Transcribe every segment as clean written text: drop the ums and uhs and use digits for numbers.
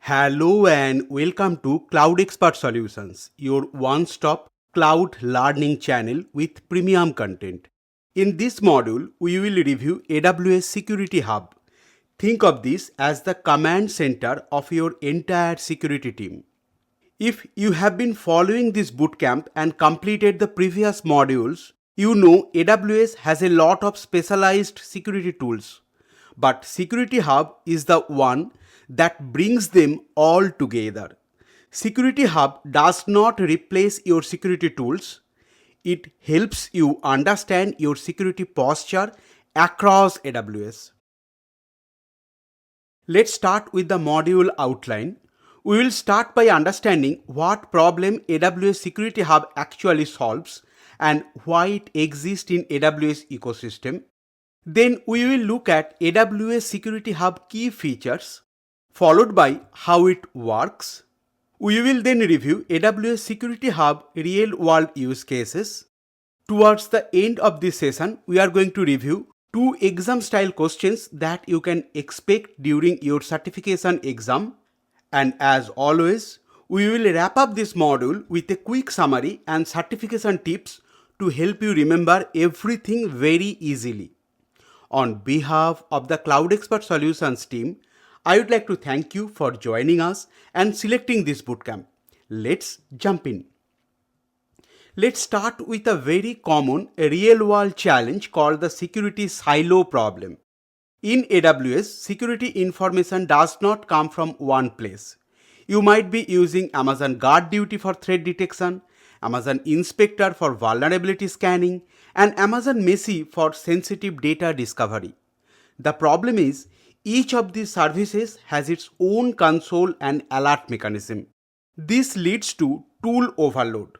Hello and welcome to Cloud Expert Solutions, your one-stop cloud learning channel with premium content. In this module, we will review AWS Security Hub. Think of this as the command center of your entire security team. If you have been following this bootcamp and completed the previous modules, you know AWS has a lot of specialized security tools. But Security Hub is the one that brings them all together. Security Hub does not replace your security tools. It helps you understand your security posture across AWS. Let's start with the module outline. We will start by understanding what problem AWS Security Hub actually solves and why it exists in AWS ecosystem. Then we will look at AWS Security Hub key features, followed by how it works. We will then review AWS Security Hub real-world use cases. Towards the end of this session, we are going to review two exam-style questions that you can expect during your certification exam. And as always, we will wrap up this module with a quick summary and certification tips to help you remember everything very easily. On behalf of the Cloud Expert Solutions team, I would like to thank you for joining us and selecting this bootcamp. Let's jump in. Let's start with a very common real-world challenge called the security silo problem. In AWS, security information does not come from one place. You might be using Amazon GuardDuty for threat detection, Amazon Inspector for vulnerability scanning, and Amazon Macie for sensitive data discovery. The problem is, each of these services has its own console and alert mechanism. This leads to tool overload.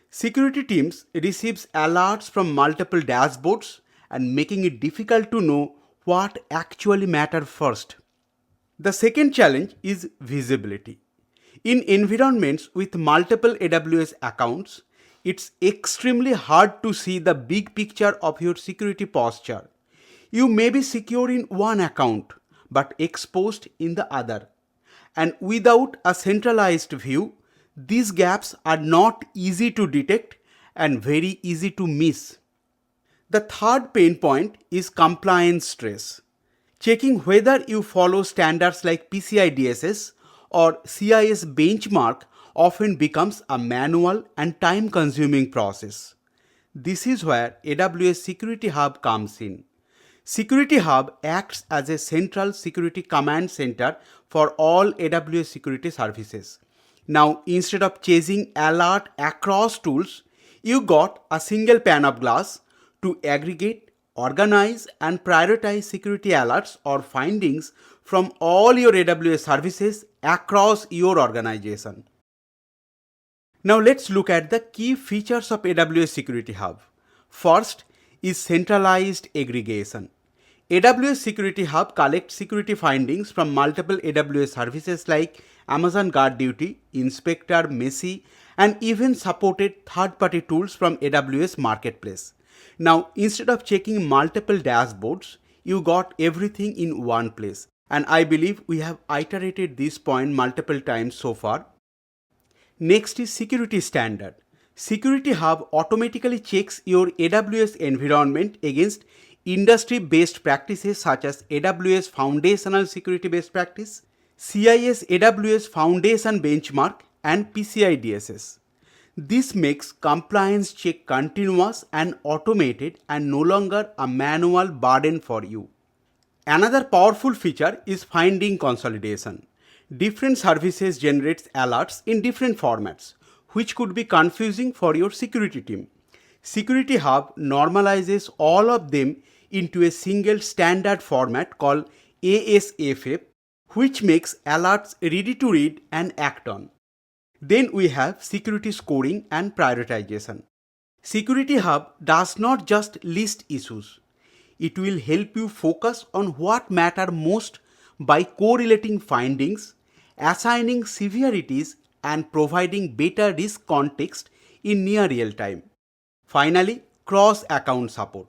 Security teams receives alerts from multiple dashboards and making it difficult to know what actually matters first. The second challenge is visibility. In environments with multiple AWS accounts, it's extremely hard to see the big picture of your security posture. You may be secure in one account, but exposed in the other. And without a centralized view, these gaps are not easy to detect and very easy to miss. The third pain point is compliance stress. Checking whether you follow standards like PCI DSS or CIS benchmark often becomes a manual and time-consuming process. This is where AWS Security Hub comes in. Security Hub acts as a central security command center for all AWS security services. Now, instead of chasing alert across tools, you got a single pane of glass to aggregate, organize, and prioritize security alerts or findings from all your AWS services across your organization. Now let's look at the key features of AWS Security Hub. First is centralized aggregation. AWS Security Hub collects security findings from multiple AWS services like Amazon GuardDuty, Inspector, Macie, and even supported third-party tools from AWS Marketplace. Now, instead of checking multiple dashboards, you got everything in one place. And I believe we have iterated this point multiple times so far. Next is security standard. Security Hub automatically checks your AWS environment against industry-based practices such as AWS Foundational Security Best Practice, CIS AWS Foundation Benchmark, and PCI DSS. This makes compliance check continuous and automated and no longer a manual burden for you. Another powerful feature is finding consolidation. Different services generate alerts in different formats, which could be confusing for your security team. Security Hub normalizes all of them into a single standard format called ASFF, which makes alerts ready to read and act on. Then we have security scoring and prioritization. Security Hub does not just list issues. It will help you focus on what matter most by correlating findings, assigning severities, and providing better risk context in near real time. Finally, cross-account support.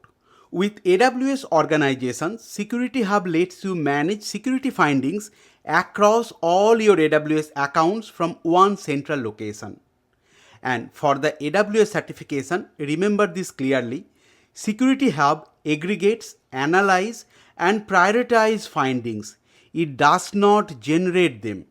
With AWS organizations, Security Hub lets you manage security findings across all your AWS accounts from one central location. And for the AWS certification, remember this clearly. Security Hub aggregates, analyze, and prioritize findings. It does not generate them.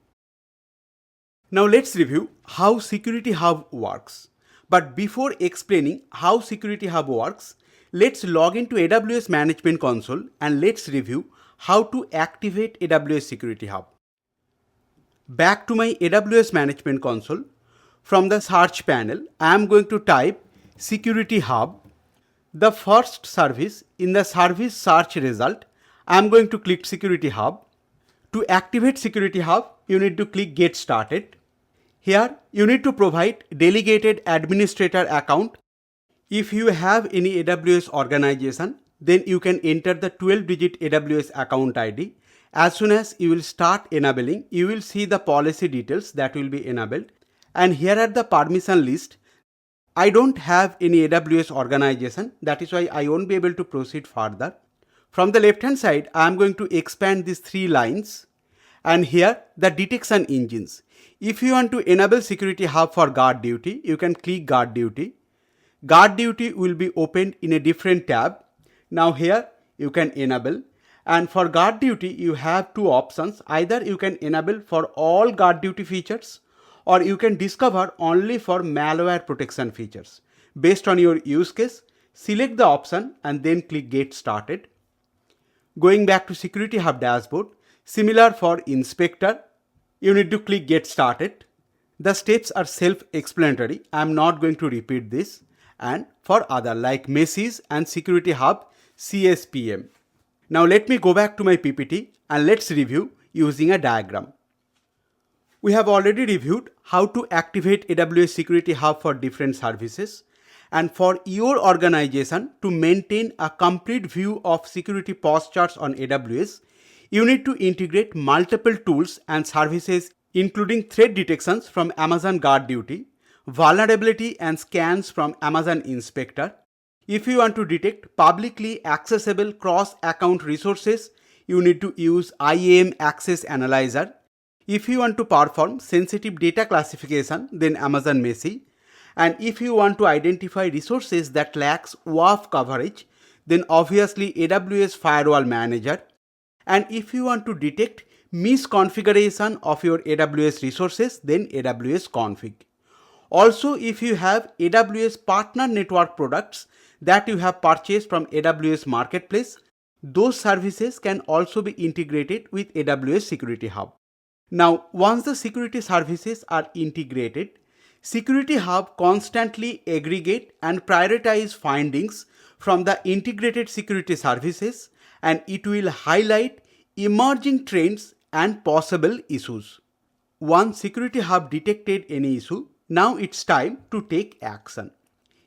Now let's review how Security Hub works. But before explaining how Security Hub works, let's log into AWS Management Console and let's review how to activate AWS Security Hub. Back to my AWS Management Console. From the search panel, I am going to type Security Hub. The first service in the service search result, I am going to click Security Hub. To activate Security Hub, you need to click Get Started. Here, you need to provide delegated administrator account. If you have any AWS organization, then you can enter the 12-digit AWS account ID. As soon as you will start enabling, you will see the policy details that will be enabled. And here are the permission list. I don't have any AWS organization. That is why I won't be able to proceed further. From the left hand side, I am going to expand these 3 lines. And here the detection engines. If you want to enable Security Hub for GuardDuty, you can click GuardDuty. GuardDuty will be opened in a different tab. Now here you can enable. And for GuardDuty, you have 2 options. Either you can enable for all GuardDuty features, or you can discover only for malware protection features. Based on your use case, select the option and then click Get Started. Going back to Security Hub dashboard, similar for Inspector, you need to click Get Started. The steps are self-explanatory. I am not going to repeat this. And for other like Macie's and Security Hub CSPM. Now let me go back to my PPT and let's review using a diagram. We have already reviewed how to activate AWS Security Hub for different services. And for your organization to maintain a complete view of security postures on AWS, you need to integrate multiple tools and services including threat detections from Amazon GuardDuty, vulnerability and scans from Amazon Inspector. If you want to detect publicly accessible cross-account resources, you need to use IAM Access Analyzer. If you want to perform sensitive data classification, then Amazon Macie. And if you want to identify resources that lacks WAF coverage, then obviously AWS Firewall Manager. And if you want to detect misconfiguration of your AWS resources, then AWS Config. Also, if you have AWS Partner Network products that you have purchased from AWS Marketplace, those services can also be integrated with AWS Security Hub. Now, once the security services are integrated, Security Hub constantly aggregate and prioritize findings from the integrated security services, and it will highlight emerging trends and possible issues. Once Security Hub detected any issue, now it's time to take action.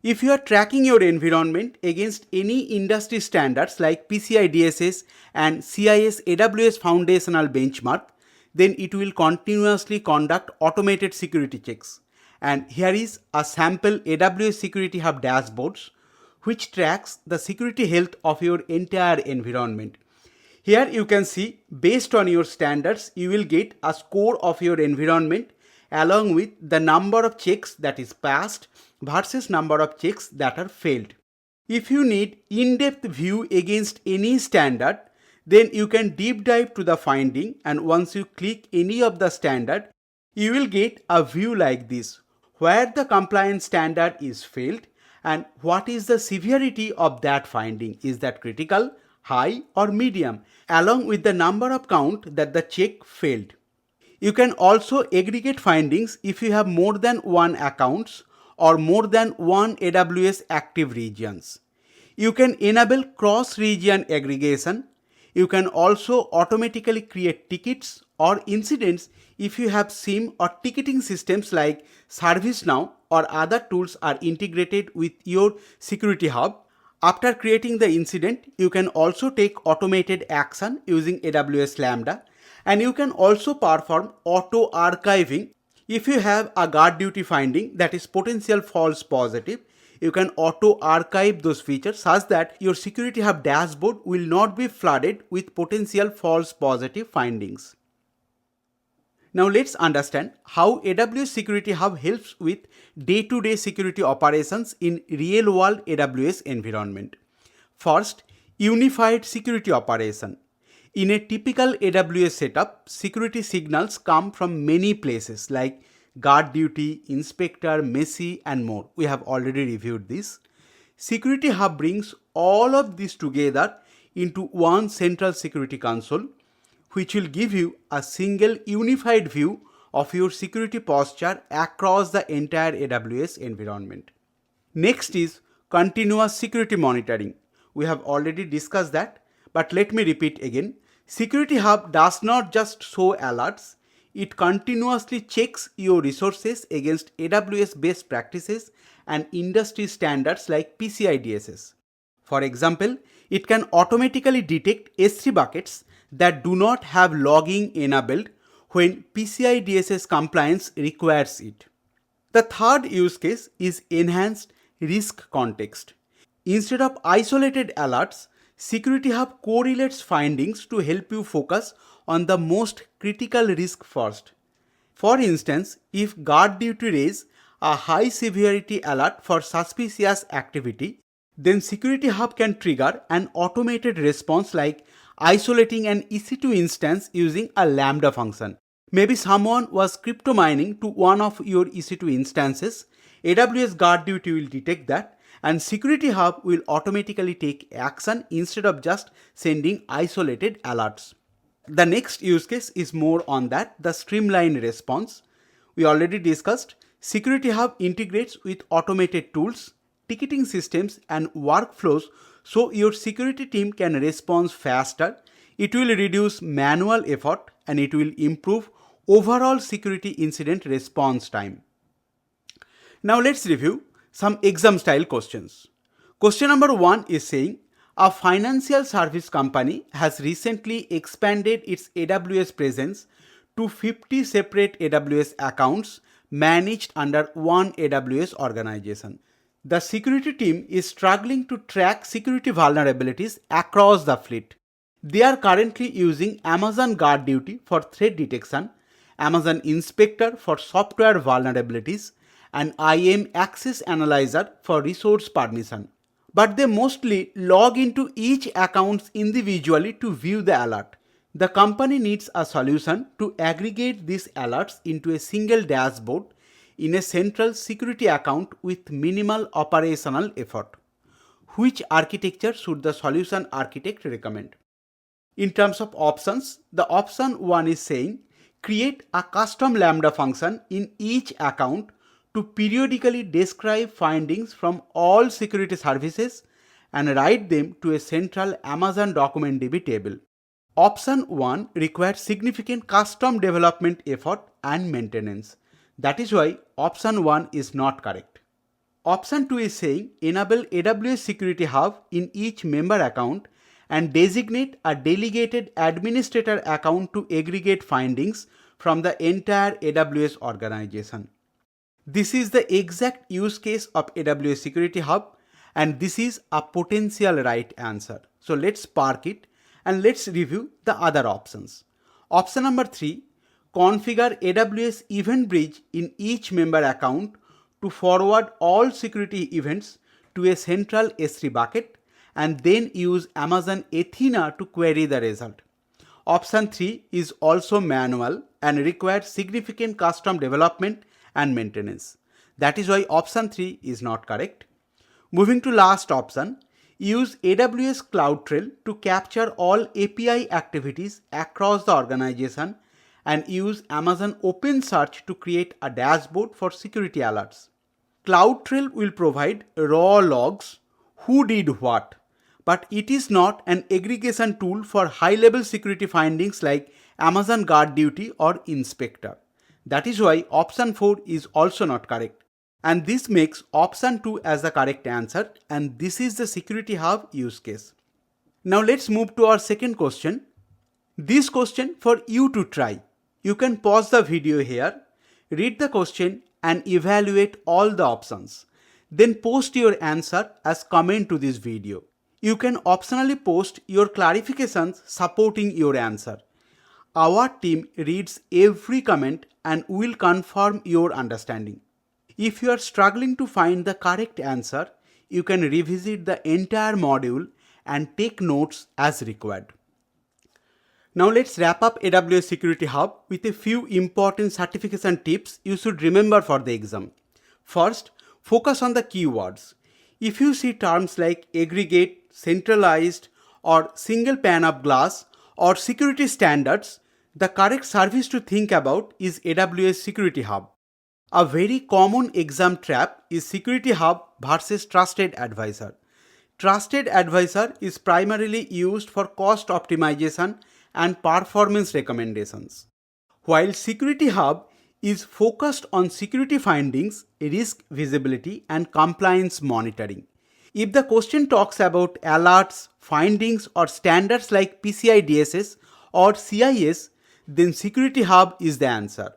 If you are tracking your environment against any industry standards like PCI DSS and CIS AWS Foundational Benchmark, then it will continuously conduct automated security checks. And here is a sample AWS Security Hub dashboards which tracks the security health of your entire environment. Here you can see based on your standards, you will get a score of your environment along with the number of checks that is passed versus number of checks that are failed. If you need in-depth view against any standard, then you can deep dive to the finding, and once you click any of the standard, you will get a view like this, where the compliance standard is failed and what is the severity of that finding. Is that critical, high or medium, along with the number of count that the check failed. You can also aggregate findings if you have more than one accounts or more than one AWS active regions. You can enable cross-region aggregation. You can also automatically create tickets or incidents if you have SIEM or ticketing systems like ServiceNow or other tools are integrated with your Security Hub. After creating the incident, you can also take automated action using AWS Lambda, and you can also perform auto archiving. If you have a GuardDuty finding that is potential false positive, you can auto archive those features such that your Security Hub dashboard will not be flooded with potential false positive findings. Now let's understand how AWS Security Hub helps with day-to-day security operations in real-world AWS environment. First, unified security operation. In a typical AWS setup, security signals come from many places like GuardDuty, Inspector, Macie, and more. We have already reviewed this. Security Hub brings all of this together into one central security console, which will give you a single unified view of your security posture across the entire AWS environment. Next is continuous security monitoring. We have already discussed that, but let me repeat again. Security Hub does not just show alerts, it continuously checks your resources against AWS best practices and industry standards like PCI DSS. For example, it can automatically detect S3 buckets that do not have logging enabled when PCI DSS compliance requires it. The third use case is enhanced risk context. Instead of isolated alerts, Security Hub correlates findings to help you focus on the most critical risk first. For instance, if GuardDuty raises a high severity alert for suspicious activity, then Security Hub can trigger an automated response like isolating an EC2 instance using a Lambda function. Maybe someone was crypto mining to one of your EC2 instances. AWS GuardDuty will detect that, and Security Hub will automatically take action instead of just sending isolated alerts. The next use case is more on that, the streamlined response. We already discussed Security Hub integrates with automated tools, ticketing systems, and workflows so your security team can respond faster. It will reduce manual effort and it will improve overall security incident response time. Now let's review some exam style questions. Question number 1 is saying, a financial service company has recently expanded its AWS presence to 50 separate AWS accounts managed under one AWS organization. The security team is struggling to track security vulnerabilities across the fleet. They are currently using Amazon GuardDuty for threat detection, Amazon Inspector for software vulnerabilities, and IAM Access Analyzer for resource permission. But they mostly log into each account individually to view the alert. The company needs a solution to aggregate these alerts into a single dashboard in a central security account with minimal operational effort. Which architecture should the solution architect recommend? In terms of options, the option 1 is saying, create a custom Lambda function in each account to periodically describe findings from all security services and write them to a central Amazon document DB table. Option 1 requires significant custom development effort and maintenance. That is why option 1 is not correct. Option 2 is saying, enable AWS Security Hub in each member account and designate a delegated administrator account to aggregate findings from the entire AWS organization. This is the exact use case of AWS Security Hub, and this is a potential right answer. So let's park it and let's review the other options. Option number 3, configure AWS Event Bridge in each member account to forward all security events to a central S3 bucket and then use Amazon Athena to query the result. Option 3 is also manual and requires significant custom development and maintenance. That is why option 3 is not correct. Moving to last option, use AWS CloudTrail to capture all API activities across the organization and use Amazon OpenSearch to create a dashboard for security alerts. CloudTrail will provide raw logs, who did what, but it is not an aggregation tool for high-level security findings like Amazon GuardDuty or Inspector. That is why option 4 is also not correct. And this makes option 2 as the correct answer, and this is the Security Hub use case. Now let's move to our second question. This question for you to try. You can pause the video here, read the question and evaluate all the options. Then post your answer as comment to this video. You can optionally post your clarifications supporting your answer. Our team reads every comment and will confirm your understanding. If you are struggling to find the correct answer, you can revisit the entire module and take notes as required. Now let's wrap up AWS Security Hub with a few important certification tips you should remember for the exam. First, focus on the keywords. If you see terms like aggregate, centralized, or single pane of glass, or security standards, the correct service to think about is AWS Security Hub. A very common exam trap is Security Hub versus Trusted Advisor. Trusted Advisor is primarily used for cost optimization and performance recommendations, while Security Hub is focused on security findings, risk visibility, and compliance monitoring. If the question talks about alerts, findings, or standards like PCI DSS or CIS, then Security Hub is the answer.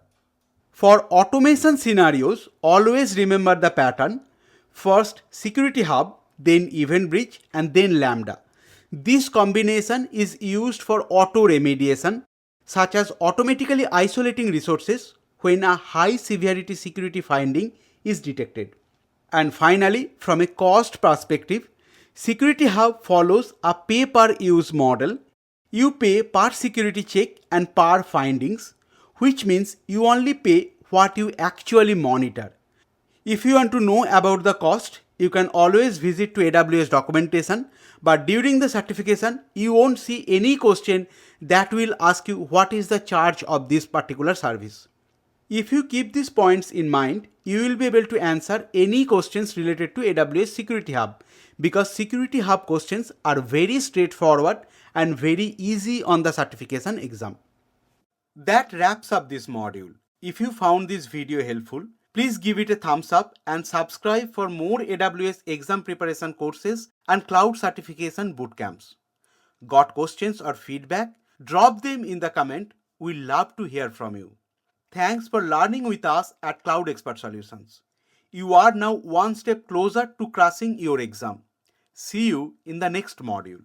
For automation scenarios, always remember the pattern. First Security Hub, then Event Bridge, and then Lambda. This combination is used for auto remediation, such as automatically isolating resources when a high severity security finding is detected. And finally, from a cost perspective, Security Hub follows a pay-per-use model. You pay per security check and per findings, which means you only pay what you actually monitor. If you want to know about the cost, you can always visit to AWS documentation, but during the certification, you won't see any question that will ask you what is the charge of this particular service. If you keep these points in mind, you will be able to answer any questions related to AWS Security Hub, because Security Hub questions are very straightforward and very easy on the certification exam. That wraps up this module. If you found this video helpful, please give it a thumbs up and subscribe for more AWS exam preparation courses and cloud certification bootcamps. Got questions or feedback? Drop them in the comment. We love to hear from you. Thanks for learning with us at Cloud Expert Solutions. You are now one step closer to crushing your exam. See you in the next module.